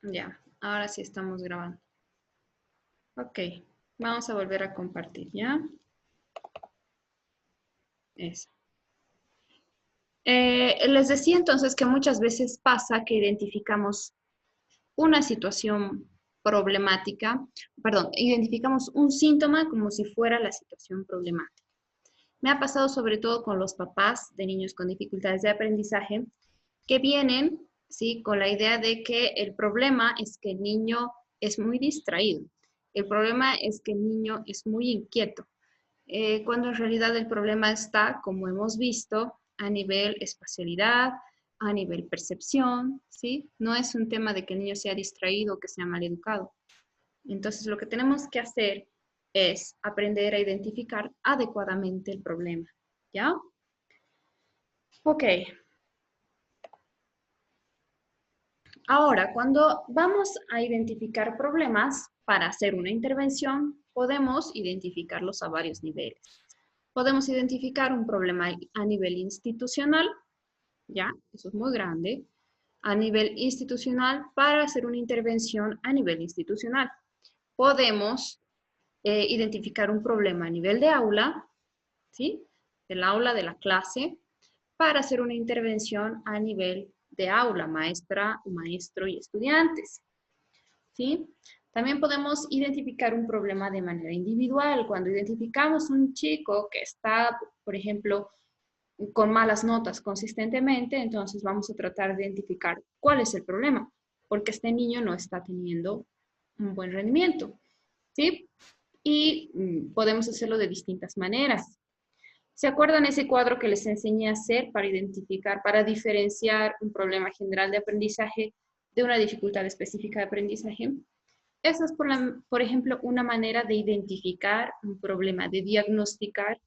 Ya, ahora sí estamos grabando. Ok, vamos a volver a compartir, ¿ya? Eso. Les decía entonces que muchas veces pasa que identificamos una situación problemática, perdón, identificamos un síntoma como si fuera la situación problemática. Me ha pasado sobre todo con los papás de niños con dificultades de aprendizaje que vienen, ¿sí?, con la idea de que el problema es que el niño es muy distraído. El problema es que el niño es muy inquieto, cuando en realidad el problema está, como hemos visto, a nivel espacialidad, a nivel percepción, ¿sí? No es un tema de que el niño sea distraído o que sea mal educado. Entonces, lo que tenemos que hacer es aprender a identificar adecuadamente el problema, ¿ya? Ok, ahora, cuando vamos a identificar problemas para hacer una intervención, podemos identificarlos a varios niveles. Podemos identificar un problema a nivel institucional, ¿ya? Eso es muy grande. A nivel institucional, para hacer una intervención a nivel institucional. Podemos identificar un problema a nivel de aula, ¿sí? Del aula, de la clase, para hacer una intervención a nivel de aula, maestra, maestro y estudiantes, ¿sí? También podemos identificar un problema de manera individual. Cuando identificamos un chico que está, por ejemplo, con malas notas consistentemente, entonces vamos a tratar de identificar cuál es el problema, porque este niño no está teniendo un buen rendimiento, ¿sí? Y podemos hacerlo de distintas maneras. ¿Se acuerdan ese cuadro que les enseñé a hacer para identificar, para diferenciar un problema general de aprendizaje de una dificultad específica de aprendizaje? Esa es, por ejemplo, una manera de identificar un problema, de diagnosticar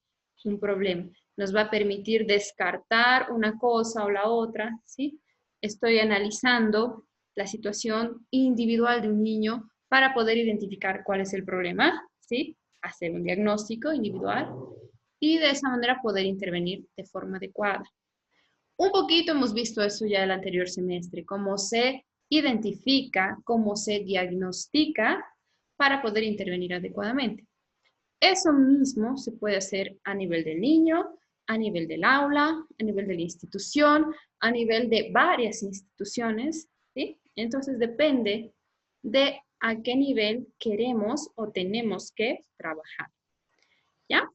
un problema. Nos va a permitir descartar una cosa o la otra, ¿sí? Estoy analizando la situación individual de un niño para poder identificar cuál es el problema, ¿sí? Hacer un diagnóstico individual y de esa manera poder intervenir de forma adecuada. Un poquito hemos visto eso ya el anterior semestre, cómo se identifica, cómo se diagnostica para poder intervenir adecuadamente. Eso mismo se puede hacer a nivel del niño, a nivel del aula, a nivel de la institución, a nivel de varias instituciones, ¿sí? Entonces depende de a qué nivel queremos o tenemos que trabajar, ¿ya?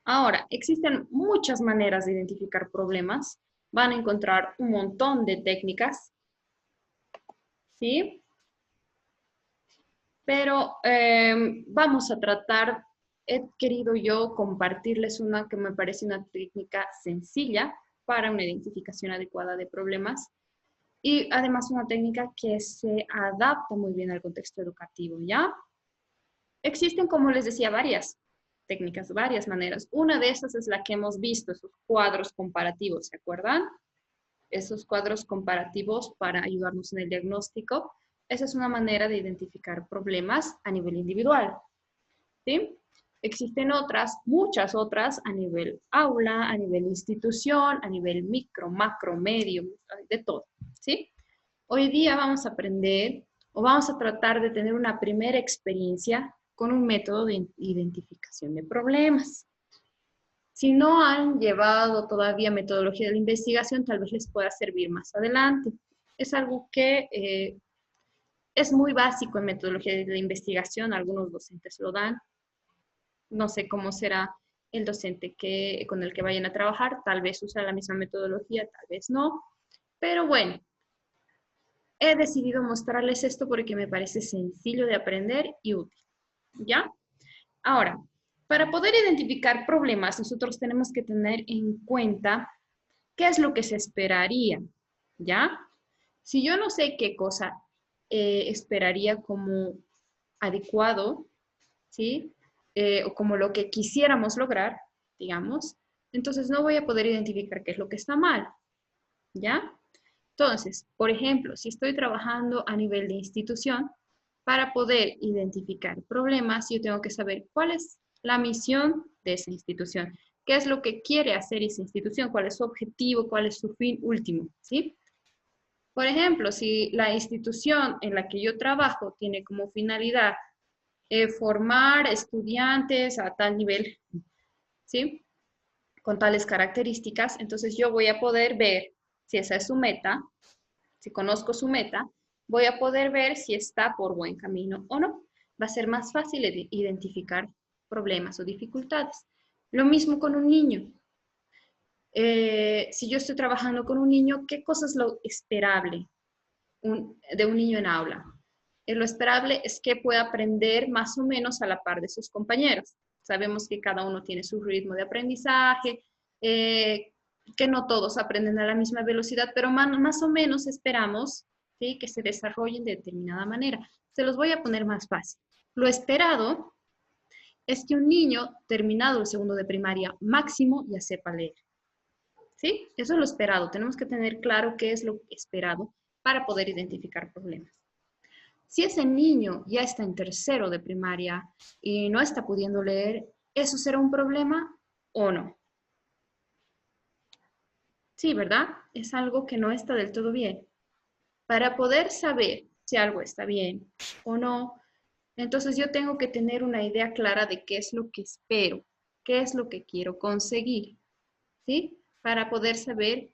Ahora, existen muchas maneras de identificar problemas. Van a encontrar un montón de técnicas, ¿sí? Pero vamos a tratar, he querido yo compartirles una que me parece una técnica sencilla para una identificación adecuada de problemas y además una técnica que se adapta muy bien al contexto educativo, ¿ya? Existen, como les decía, varias técnicas, varias maneras. Una de esas es la que hemos visto, esos cuadros comparativos, ¿se acuerdan? Esos cuadros comparativos para ayudarnos en el diagnóstico. Esa es una manera de identificar problemas a nivel individual, ¿sí? Existen otras, muchas otras, a nivel aula, a nivel institución, a nivel micro, macro, medio, de todo, ¿sí? Hoy día vamos a aprender o vamos a tratar de tener una primera experiencia con un método de identificación de problemas. Si no han llevado todavía metodología de la investigación, tal vez les pueda servir más adelante. Es algo que es muy básico en metodología de la investigación, algunos docentes lo dan. No sé cómo será el docente con el que vayan a trabajar, tal vez usa la misma metodología, tal vez no, pero bueno, he decidido mostrarles esto porque me parece sencillo de aprender y útil, ¿ya? Ahora, para poder identificar problemas, nosotros tenemos que tener en cuenta qué es lo que se esperaría, ¿ya? Si yo no sé qué cosa esperaría como adecuado, ¿sí? O como lo que quisiéramos lograr, digamos, entonces no voy a poder identificar qué es lo que está mal, ¿ya? Entonces, por ejemplo, si estoy trabajando a nivel de institución, para poder identificar problemas, yo tengo que saber cuál es la misión de esa institución, qué es lo que quiere hacer esa institución, cuál es su objetivo, cuál es su fin último, ¿sí? Por ejemplo, si la institución en la que yo trabajo tiene como finalidad formar estudiantes a tal nivel, ¿sí? Con tales características, entonces yo voy a poder ver si esa es su meta, si conozco su meta, voy a poder ver si está por buen camino o no. Va a ser más fácil identificar problemas o dificultades. Lo mismo con un niño. Si yo estoy trabajando con un niño, ¿qué cosa es lo esperable de un niño en aula? Lo esperable es que pueda aprender más o menos a la par de sus compañeros. Sabemos que cada uno tiene su ritmo de aprendizaje, que no todos aprenden a la misma velocidad, pero más o menos esperamos, ¿sí?, que se desarrollen de determinada manera. Se los voy a poner más fácil. Lo esperado es que un niño terminado el segundo de primaria máximo ya sepa leer. ¿Sí? Eso es lo esperado. Tenemos que tener claro qué es lo esperado para poder identificar problemas. Si ese niño ya está en tercero de primaria y no está pudiendo leer, ¿eso será un problema o no? Sí, ¿verdad? Es algo que no está del todo bien. Para poder saber si algo está bien o no, entonces yo tengo que tener una idea clara de qué es lo que espero, qué es lo que quiero conseguir, ¿sí? Para poder saber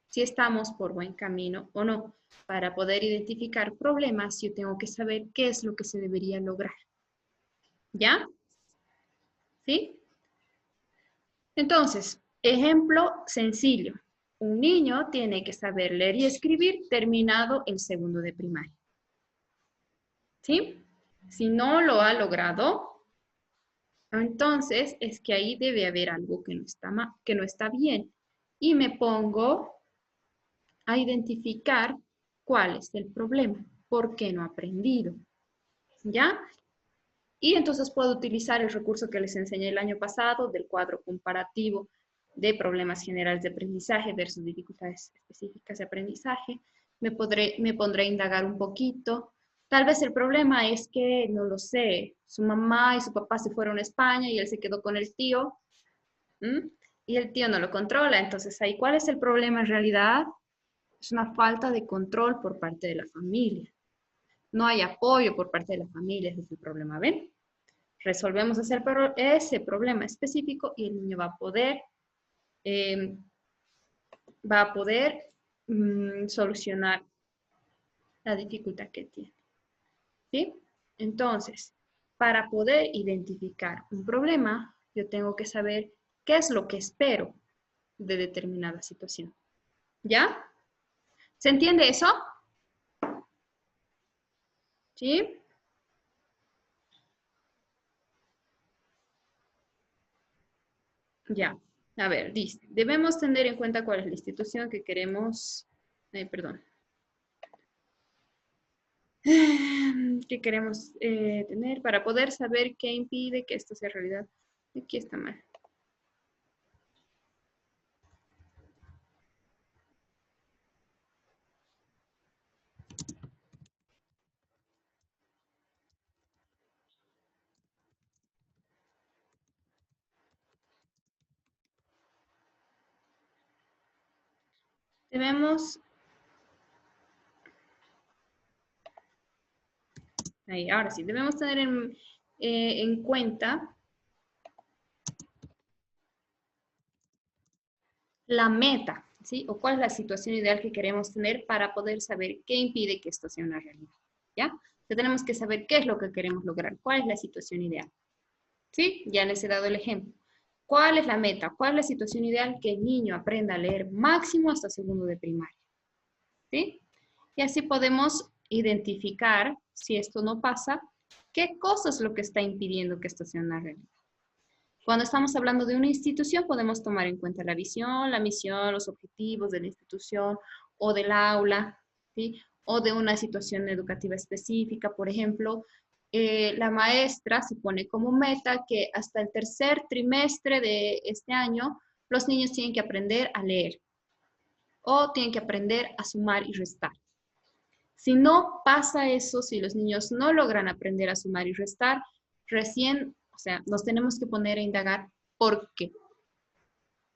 si estamos por buen camino o no. Para poder identificar problemas, yo tengo que saber qué es lo que se debería lograr. ¿Ya? ¿Sí? Entonces, ejemplo sencillo. Un niño tiene que saber leer y escribir terminado el segundo de primaria. ¿Sí? Si no lo ha logrado, entonces es que ahí debe haber algo que no está bien. Y me pongo a identificar cuál es el problema, por qué no ha aprendido. ¿Ya? Y entonces puedo utilizar el recurso que les enseñé el año pasado del cuadro comparativo de problemas generales de aprendizaje versus dificultades específicas de aprendizaje. Me pondré a indagar un poquito. Tal vez el problema es que, no lo sé, su mamá y su papá se fueron a España y él se quedó con el tío, ¿m? Y el tío no lo controla. Entonces, ahí, ¿cuál es el problema en realidad? Es una falta de control por parte de la familia. No hay apoyo por parte de la familia, ese es el problema, ¿ven? Resolvemos ese problema específico y el niño eh, va a poder solucionar la dificultad que tiene. ¿Sí? Entonces, para poder identificar un problema, yo tengo que saber qué es lo que espero de determinada situación. ¿Ya? ¿Se entiende eso? ¿Sí? Ya. A ver, dice, debemos tener en cuenta cuál es la institución que queremos, perdón, que queremos tener para poder saber qué impide que esto sea realidad. Aquí está mal. Debemos, ahí, ahora sí, debemos tener en cuenta la meta, ¿sí? O cuál es la situación ideal que queremos tener para poder saber qué impide que esto sea una realidad, ¿ya? O sea, tenemos que saber qué es lo que queremos lograr, cuál es la situación ideal, ¿sí? Ya les he dado el ejemplo. ¿Cuál es la meta? ¿Cuál es la situación ideal? Que el niño aprenda a leer máximo hasta segundo de primaria, ¿sí? Y así podemos identificar, si esto no pasa, qué cosa es lo que está impidiendo que esto sea una realidad. Cuando estamos hablando de una institución, podemos tomar en cuenta la visión, la misión, los objetivos de la institución o del aula, ¿sí? O de una situación educativa específica. Por ejemplo, la maestra se pone como meta que hasta el tercer trimestre de este año los niños tienen que aprender a leer o tienen que aprender a sumar y restar. Si no pasa eso, si los niños no logran aprender a sumar y restar, recién, o sea, nos tenemos que poner a indagar por qué.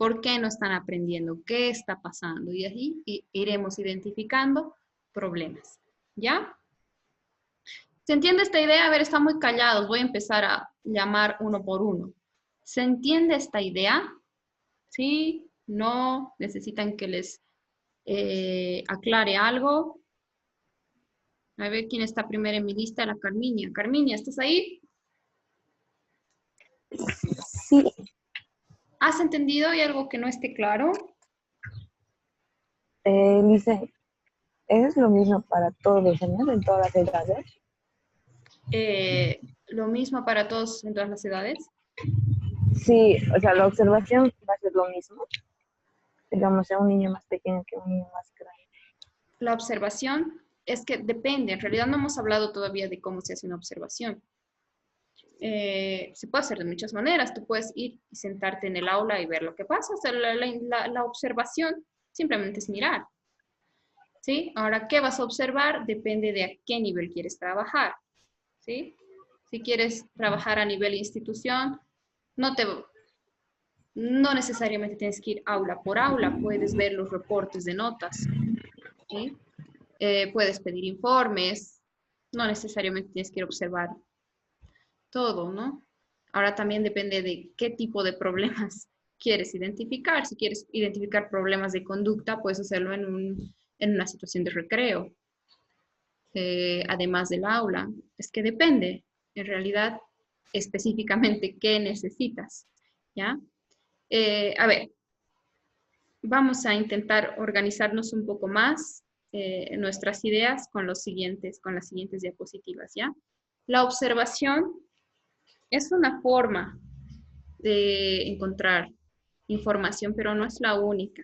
¿Por qué no están aprendiendo? ¿Qué está pasando? Y así iremos identificando problemas. ¿Ya? ¿Se entiende esta idea? A ver, están muy callados. Voy a empezar a llamar uno por uno. ¿Se entiende esta idea? ¿Sí? ¿No? ¿Necesitan que les aclare algo? A ver quién está primero en mi lista, la Carminia. Carminia, ¿estás ahí? Sí, ¿Has entendido? ¿Hay algo que no esté claro? dice, ¿es lo mismo para todos los años, en todas las edades? Lo mismo para todos en todas las edades. Sí, o sea, la observación va a ser lo mismo, digamos, sea un niño más pequeño que un niño más grande. La observación es que depende. En realidad no hemos hablado todavía de cómo se hace una observación. Se puede hacer de muchas maneras. Tú puedes ir y sentarte en el aula y ver lo que pasa. O sea, la observación simplemente es mirar. ¿Sí? Ahora, ¿qué vas a observar? Depende de a qué nivel quieres trabajar. ¿Sí? Si quieres trabajar a nivel institución, no necesariamente tienes que ir aula por aula. Puedes ver los reportes de notas. ¿Sí? Puedes pedir informes. No necesariamente tienes que ir a observar todo, ¿no? Ahora también depende de qué tipo de problemas quieres identificar. Si quieres identificar problemas de conducta, puedes hacerlo en una situación de recreo, además del aula. Es que depende, en realidad, específicamente qué necesitas, ¿ya? A ver, vamos a intentar organizarnos un poco más nuestras ideas con las siguientes diapositivas, ¿ya? La observación es una forma de encontrar información, pero no es la única.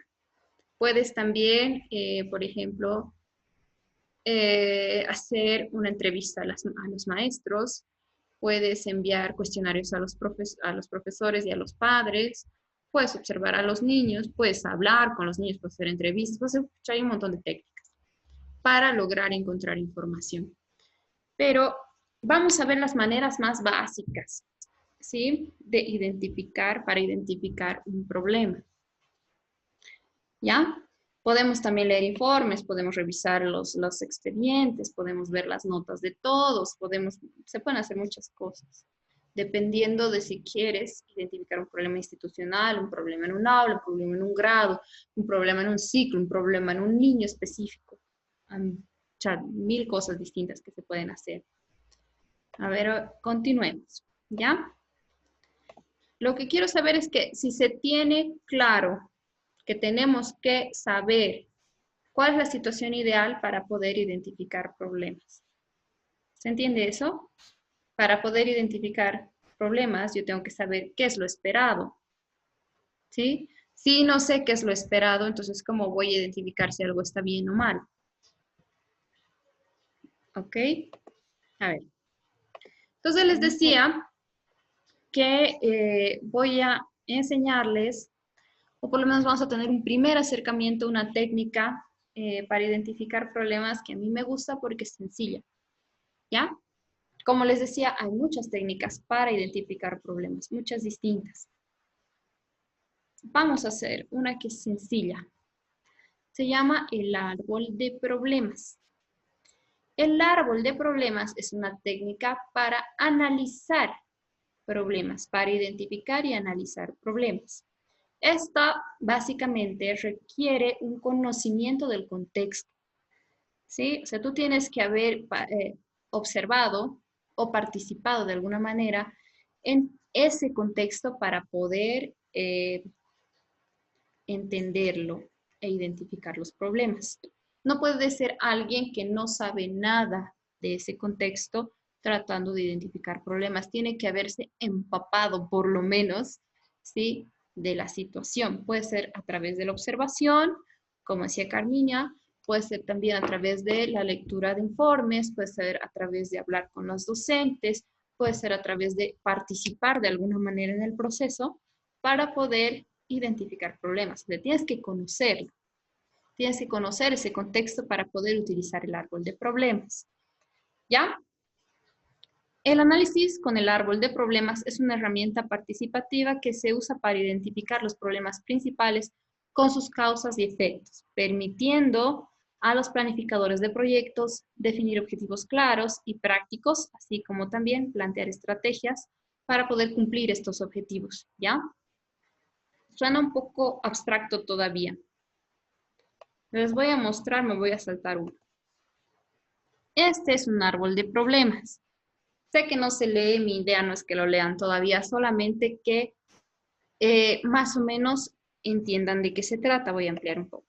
Puedes también, por ejemplo, hacer una entrevista a los maestros, puedes enviar cuestionarios a a los profesores y a los padres, puedes observar a los niños, puedes hablar con los niños, puedes hacer entrevistas, hay un montón de técnicas para lograr encontrar información. Pero vamos a ver las maneras más básicas, ¿sí? Para identificar un problema. ¿Ya? Podemos también leer informes, podemos revisar los expedientes, podemos ver las notas de todos, se pueden hacer muchas cosas, dependiendo de si quieres identificar un problema institucional, un problema en un aula, un problema en un grado, un problema en un ciclo, un problema en un niño específico. Hay mil cosas distintas que se pueden hacer. A ver, continuemos, ¿ya? Lo que quiero saber es que si se tiene claro que tenemos que saber cuál es la situación ideal para poder identificar problemas. ¿Se entiende eso? Para poder identificar problemas, yo tengo que saber qué es lo esperado. ¿Sí? Si no sé qué es lo esperado, entonces, ¿cómo voy a identificar si algo está bien o mal? ¿Ok? A ver. Entonces les decía que voy a enseñarles, o por lo menos vamos a tener un primer acercamiento, una técnica para identificar problemas que a mí me gusta porque es sencilla. ¿Ya? Como les decía, hay muchas técnicas para identificar problemas, muchas distintas. Vamos a hacer una que es sencilla. Se llama el árbol de problemas. El árbol de problemas es una técnica para analizar problemas, para identificar y analizar problemas. Esta básicamente requiere un conocimiento del contexto, ¿sí? O sea, tú tienes que haber observado o participado de alguna manera en ese contexto para poder entenderlo e identificar los problemas. No puede ser alguien que no sabe nada de ese contexto tratando de identificar problemas. Tiene que haberse empapado, por lo menos, ¿sí?, de la situación. Puede ser a través de la observación, como decía Carmiña, puede ser también a través de la lectura de informes, puede ser a través de hablar con los docentes, puede ser a través de participar de alguna manera en el proceso para poder identificar problemas. Le tienes que conocerlo. Tienes que conocer ese contexto para poder utilizar el árbol de problemas. ¿Ya? El análisis con el árbol de problemas es una herramienta participativa que se usa para identificar los problemas principales con sus causas y efectos, permitiendo a los planificadores de proyectos definir objetivos claros y prácticos, así como también plantear estrategias para poder cumplir estos objetivos, ¿ya? Suena un poco abstracto todavía. Les voy a mostrar, me voy a saltar uno. Este es un árbol de problemas. Sé que no se lee, mi idea no es que lo lean todavía, solamente que más o menos entiendan de qué se trata. Voy a ampliar un poco.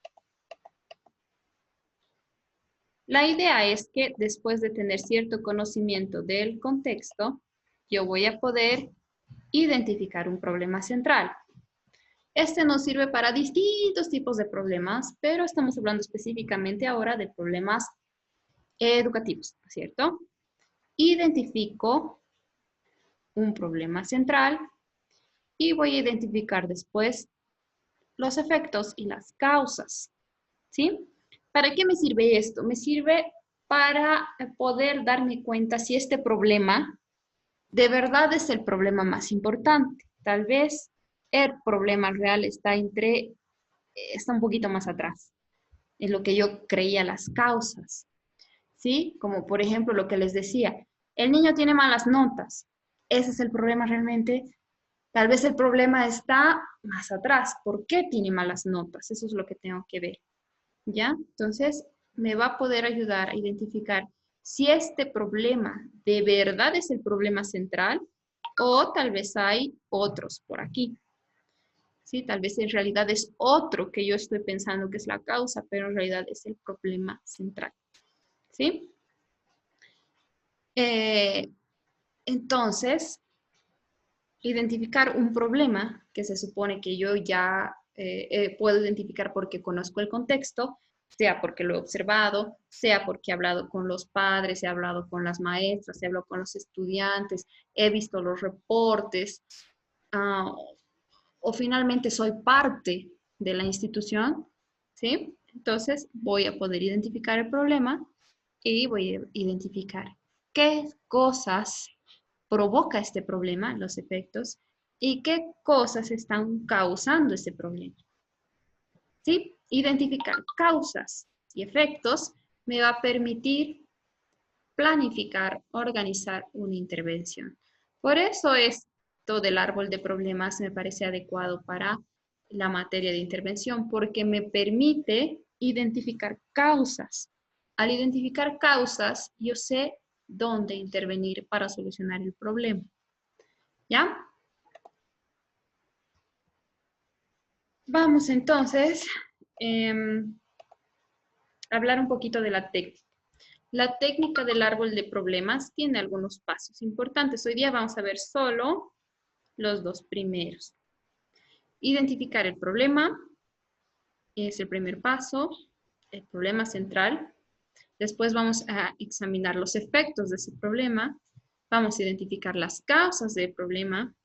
La idea es que después de tener cierto conocimiento del contexto, yo voy a poder identificar un problema central. Este nos sirve para distintos tipos de problemas, pero estamos hablando específicamente ahora de problemas educativos, ¿cierto? Identifico un problema central y voy a identificar después los efectos y las causas, ¿sí? ¿Para qué me sirve esto? Me sirve para poder darme cuenta si este problema de verdad es el problema más importante. Tal vez el problema real está un poquito más atrás, en lo que yo creía las causas, ¿sí? Como por ejemplo lo que les decía, el niño tiene malas notas. Ese es el problema realmente. Tal vez el problema está más atrás. ¿Por qué tiene malas notas? Eso es lo que tengo que ver, ¿ya? Entonces, me va a poder ayudar a identificar si este problema de verdad es el problema central o tal vez hay otros por aquí. ¿Sí? Tal vez en realidad es otro que yo estoy pensando que es la causa, pero en realidad es el problema central. ¿Sí? Entonces, identificar un problema que se supone que yo ya puedo identificar porque conozco el contexto, sea porque lo he observado, sea porque he hablado con los padres, he hablado con las maestras, he hablado con los estudiantes, he visto los reportes, o finalmente soy parte de la institución, ¿sí? Entonces voy a poder identificar el problema y voy a identificar qué cosas provoca este problema, los efectos, y qué cosas están causando ese problema. ¿Sí? Identificar causas y efectos me va a permitir planificar, organizar una intervención. Por eso esto del árbol de problemas me parece adecuado para la materia de intervención, porque me permite identificar causas. Al identificar causas, yo sé dónde intervenir para solucionar el problema. ¿Ya? Vamos entonces a hablar un poquito de la técnica. La técnica del árbol de problemas tiene algunos pasos importantes. Hoy día vamos a ver solo los dos primeros. Identificar el problema es el primer paso, el problema central. Después vamos a examinar los efectos de ese problema. Vamos a identificar las causas del problema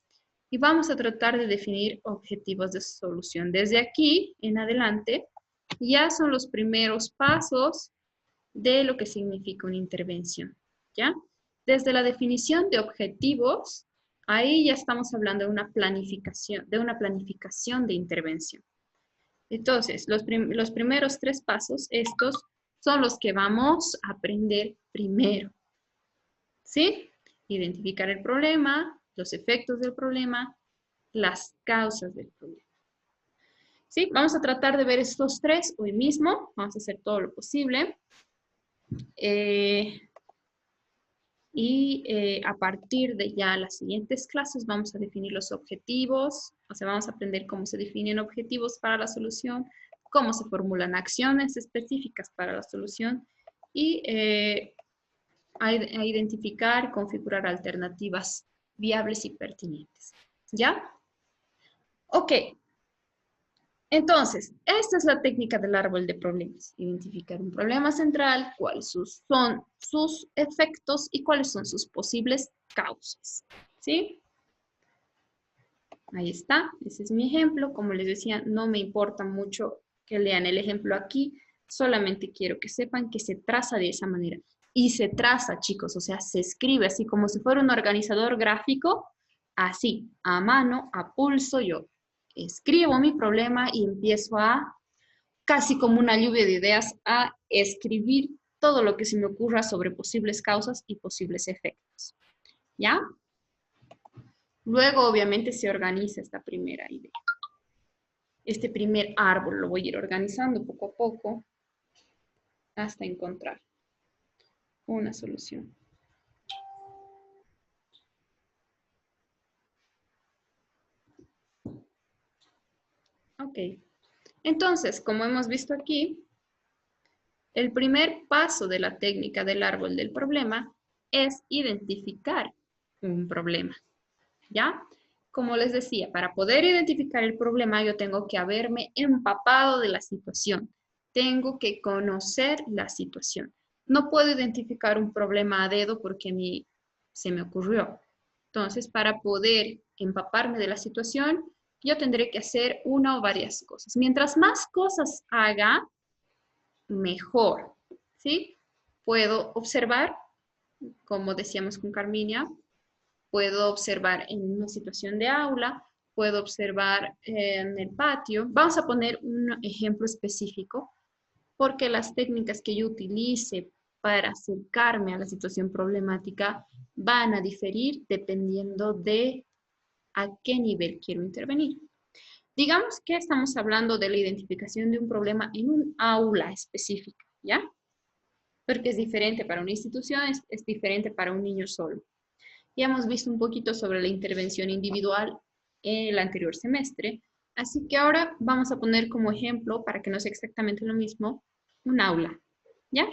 y vamos a tratar de definir objetivos de solución. Desde aquí en adelante ya son los primeros pasos de lo que significa una intervención, ¿ya? Desde la definición de objetivos, ahí ya estamos hablando de una planificación de intervención. Entonces, los primeros tres pasos, estos son los que vamos a aprender primero, ¿sí? Identificar el problema, los efectos del problema, las causas del problema. ¿Sí? Vamos a tratar de ver estos tres hoy mismo, vamos a hacer todo lo posible. A partir de ya las siguientes clases vamos a definir los objetivos, o sea, vamos a aprender cómo se definen objetivos para la solución, cómo se formulan acciones específicas para la solución y a identificar y configurar alternativas viables y pertinentes. ¿Ya? Ok. Entonces, esta es la técnica del árbol de problemas. Identificar un problema central, cuáles son sus efectos y cuáles son sus posibles causas. ¿Sí? Ahí está, ese es mi ejemplo. Como les decía, no me importa mucho que lean el ejemplo aquí, solamente quiero que sepan que se traza de esa manera. y se traza, chicos, o sea, se escribe así como si fuera un organizador gráfico, así, a mano, a pulso, yo escribo mi problema y empiezo a, casi como una lluvia de ideas, a escribir todo lo que se me ocurra sobre posibles causas y posibles efectos. ¿Ya? Luego, obviamente, se organiza esta primera idea. Este primer árbol lo voy a ir organizando poco a poco hasta encontrar una solución. Ok. Entonces, como hemos visto aquí, el primer paso de la técnica del árbol del problema es identificar un problema. ¿Ya? Como les decía, para poder identificar el problema, yo tengo que haberme empapado de la situación. Tengo que conocer la situación. No puedo identificar un problema a dedo porque a mí se me ocurrió. Entonces, para poder empaparme de la situación, yo tendré que hacer una o varias cosas. Mientras más cosas haga, mejor, ¿sí? Puedo observar, como decíamos con Carminia, puedo observar en una situación de aula, puedo observar en el patio. Vamos a poner un ejemplo específico, porque las técnicas que yo utilice para acercarme a la situación problemática van a diferir dependiendo de a qué nivel quiero intervenir. Digamos que estamos hablando de la identificación de un problema en un aula específica, ¿ya? Porque es diferente para una institución, es diferente para un niño solo. Ya hemos visto un poquito sobre la intervención individual en el anterior semestre, así que ahora vamos a poner como ejemplo, para que no sea exactamente lo mismo, un aula, ¿ya?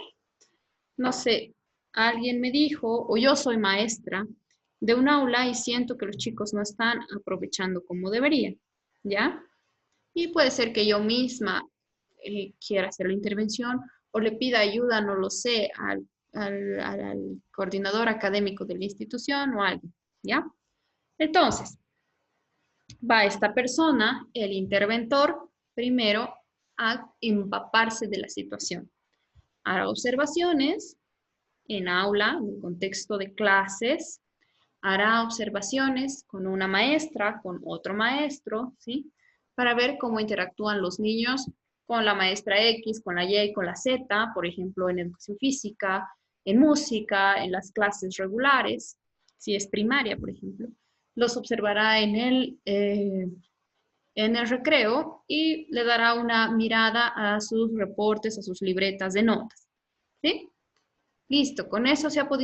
No sé, alguien me dijo, o yo soy maestra de un aula y siento que los chicos no están aprovechando como deberían, ¿ya? Y puede ser que yo misma quiera hacer la intervención o le pida ayuda, no lo sé, al coordinador académico de la institución o a alguien, ¿ya? Entonces, va esta persona, el interventor, primero a empaparse de la situación. Hará observaciones en aula, en el contexto de clases, hará observaciones con una maestra, con otro maestro, ¿sí? Para ver cómo interactúan los niños con la maestra X, con la Y, con la Z, por ejemplo, en educación física, en música, en las clases regulares, si es primaria, por ejemplo. Los observará en el recreo y le dará una mirada a sus reportes, a sus libretas de notas, ¿sí? Listo, con eso se ha podido